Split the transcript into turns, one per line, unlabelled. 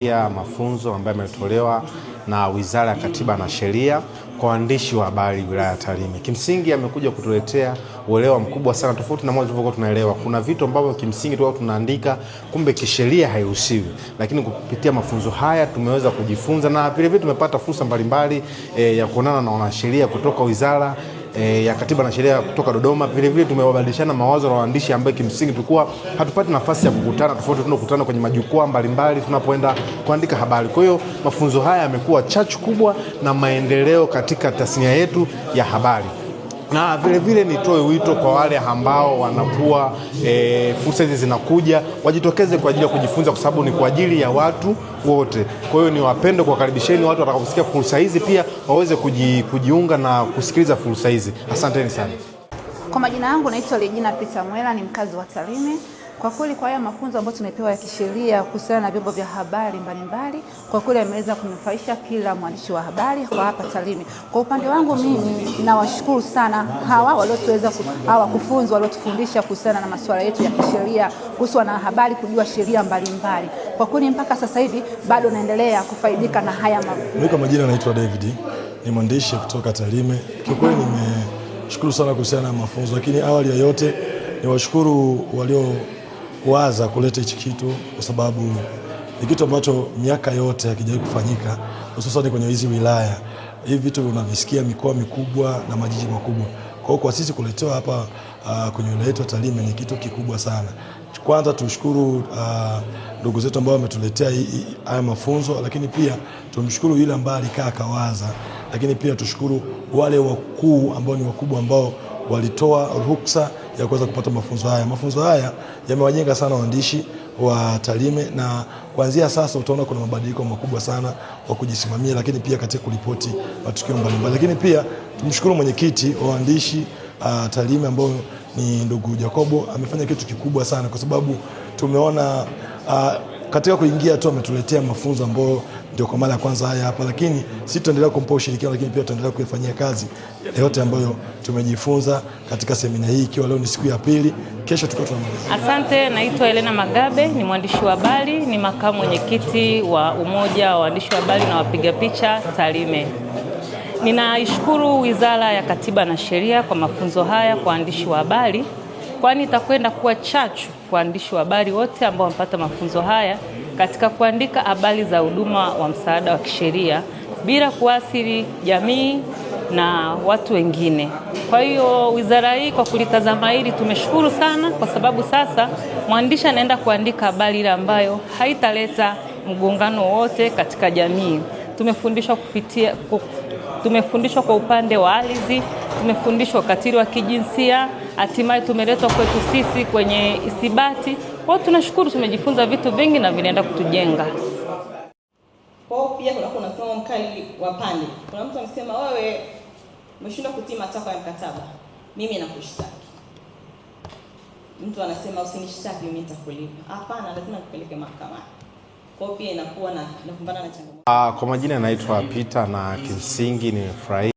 Ya mafunzo ambayo yametolewa na Wizara ya Katiba na Sheria kwa waandishi wa habari wilaya ya Tarime. Kimsingi amekuja kutuletea uelewa mkubwa sana, tofauti na mwanzo tulivyokuwa tunaelewa. Kuna vitu ambavyo kimsingi tulikuwa tunaandika kumbe kisheria hairuhusiwi. Lakini kupitia mafunzo haya tumeweza kujifunza, na vile vile tumepata fursa mbalimbali ya kuonana na wanasheria kutoka Wizara ya Katiba na Sheria kutoka Dodoma. Vile vile tumewabadilishana mawazo na waandishi ambao kimsingi tulikuwa hatupati nafasi ya kukutana, tofauti tunakutana kwenye majukwaa mbalimbali tunapoenda kuandika habari. Kwa hiyo mafunzo haya yamekuwa chachu kubwa na maendeleo katika tasnia yetu ya habari. Na vile vile nitoe wito kwa wale ambao wanakuwa fursa hizi zinakuja, wajitokeze kwa ajili ya kujifunza, kwa sababu ni kwa ajili ya watu wote. Kwa hiyo niwapende kuwakaribisheni watu watakaposikia fursa hizi pia waweze kujiunga na kusikiliza fursa hizi. Asanteni sana.
Kwa majina yangu naitwa Regina Peter Mwela, ni mkazi wa Tarime. Kwa kweli kwa haya mafunzo ambayo tumepewa ya kisheria kuhusiana na vyombo vya habari mbalimbali, kwa kweli yameweza kunufaisha kila mwandishi wa habari kwa hapa Tarime. Kwa upande wangu mimi nawashukuru sana hawa waliotuweza kufunzwa, waliotufundisha kuhusiana na masuala yetu ya kisheria, kuhusu na habari, kujua sheria mbalimbali. Kwa kweli mpaka sasa hivi bado naendelea kufaidika na haya mafunzo.
Kwa majina naitwa David, ni mwandishi kutoka Tarime. Kwa kweli nimeshukuru sana kuhusiana na mafunzo, lakini awali ya yote niwashukuru waliowaza kuleta hichi kitu, kwa sababu ni kitu ambacho miaka yote hakijawahi kufanyika, hususan kwenye hizi wilaya. Hivi vitu unavisikia mikoa mikubwa na majiji makubwa. Kwa sisi kuletewa hapa kwenye wilaya yetu ya Tarime ni kitu kikubwa sana. Kwanza tushukuru ndugu zetu ambao wametuletea haya mafunzo, lakini pia tumshukuru yule ambaye alikaa akawaza, lakini pia tushukuru wale wakuu ambao ni wakubwa ambao walitoa ruksa ya kuweza kupata mafunzo haya. Mafunzo haya yamewajenga sana waandishi wa Tarime, na kuanzia sasa utaona kuna mabadiliko makubwa sana wa kujisimamia, lakini pia katika kuripoti matukio mbalimbali. Lakini pia tumshukuru mwenyekiti wa waandishi Tarime ambao ni ndugu Jacobo, amefanya kitu kikubwa sana, kwa sababu tumeona katika kuingia tu ametuletea mafunzo ambayo ndio kwa mara ya kwanza haya hapa, lakini sisi tutaendelea kumpa ushirikiano, lakini pia tutaendelea kufanyia kazi yote ambayo tumejifunza katika semina hii, ikiwa leo ni siku ya pili, kesho tutakuwa tunamaliza.
Asante, naitwa Elena Magabe, ni mwandishi wa habari, ni makamu mwenyekiti wa Umoja wa Waandishi wa Habari na Wapiga Picha Tarime. Ninaishukuru Wizara ya Katiba na Sheria kwa mafunzo haya kwa waandishi wa habari, kwani itakwenda kuwa chachu kwa waandishi wa habari wote ambao wamepata mafunzo haya katika kuandika habari za huduma wa msaada wa kisheria bila kuathiri jamii na watu wengine. Kwa hiyo wizara hii kwa kulitazama hili tumeshukuru sana, kwa sababu sasa mwandishi anaenda kuandika habari ile ambayo haitaleta mgongano wote katika jamii. Tumefundishwa kwa upande wa ardhi, tumefundishwa ukatili wa kijinsia, hatimaye tumeletwa kwetu sisi kwenye isibati. Kwa hiyo tunashukuru, tumejifunza vitu vingi na vinaenda kutujenga.
Kwa pia kuna msimamo mkali wa pande. Kuna mtu anasema wewe umeshindwa kutii matakwa ya mkataba, mimi nakushtaki. Mtu anasema usinishtaki, mimi nitakulipa. Hapana, lazima nikupeleke mahakamani. Kwa hiyo pia inakuwa na kumbana na changamoto.
Kwa majina naitwa Peter, na kimsingi nimefurahi